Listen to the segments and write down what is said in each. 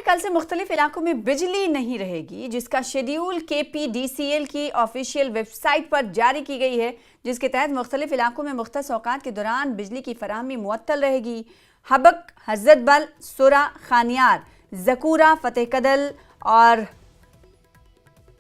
कल से मुख्तलिफ इलाकों में बिजली नहीं रहेगी, जिसका शेड्यूल KPDCL की ऑफिशियल वेबसाइट पर जारी की गई है, जिसके तहत मुख्तलिफ इलाकों में मुख्तस औकात के दौरान बिजली की फराहमी मुअत्तल रहेगी। हबक, हजरत बल, सुरा, खानियार, जकूरा, फतेहकदल और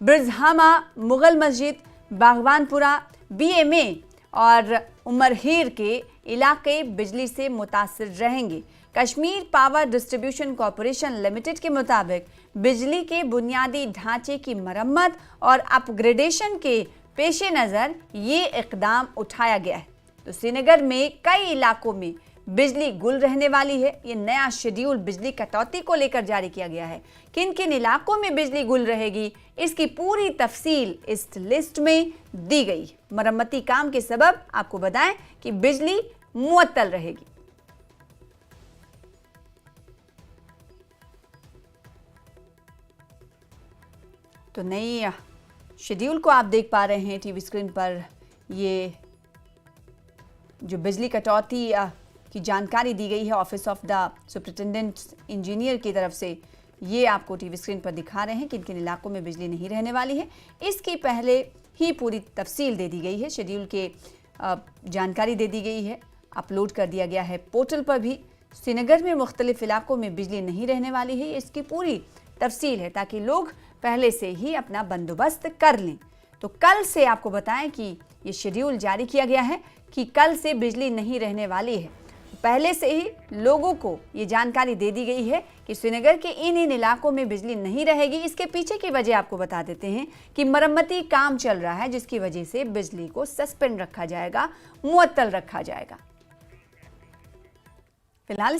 ब्रजहामा, मुगल मस्जिद, बागवानपुरा, BMA और उमरहीर के इलाके बिजली से मुतासिर रहेंगे। Kashmir power distribution corporation limited के मुताबिक बिजली के बुनियादी ढांचे की मरम्मत और अपग्रेडेशन के पेश नज़र ये इकदाम उठाया गया है। तो श्रीनगर में कई इलाकों में बिजली गुल रहने वाली है। ये नया शेड्यूल बिजली कटौती को लेकर जारी किया गया है। किन किन इलाकों में बिजली गुल रहेगी, इसकी पूरी तफसील इस लिस्ट में दी गई। मरम्मती काम के सबब आपको बताएं कि बिजली मुअत्तल रहेगी। तो नई शेड्यूल को आप देख पा रहे हैं टीवी स्क्रीन पर। ये जो बिजली कटौती की जानकारी दी गई है office of the superintendent engineer की तरफ से, ये आपको टीवी स्क्रीन पर दिखा रहे हैं किन किन इलाकों में बिजली नहीं रहने वाली है। इसकी पहले ही पूरी तफसील दे दी गई है, शेड्यूल के जानकारी दे दी गई है, अपलोड कर दिया गया है पोर्टल पर भी। श्रीनगर में मुख्तलिफ इलाकों में बिजली नहीं रहने वाली है, इसकी पूरी तफसील है ताकि लोग पहले से ही अपना बंदोबस्त कर लें। तो कल से आपको बताएं कि ये शेड्यूल जारी किया गया है कि कल से बिजली नहीं रहने वाली है। पहले से ही लोगों को ये जानकारी दे दी गई है कि श्रीनगर के इन इलाकों में बिजली नहीं रहेगी। इसके पीछे की वजह आपको बता देते हैं कि मरम्मती काम चल रहा है, जिसकी वजह से बिजली को सस्पेंड रखा जाएगा, मुअत्तल रखा जाएगा। फिलहाल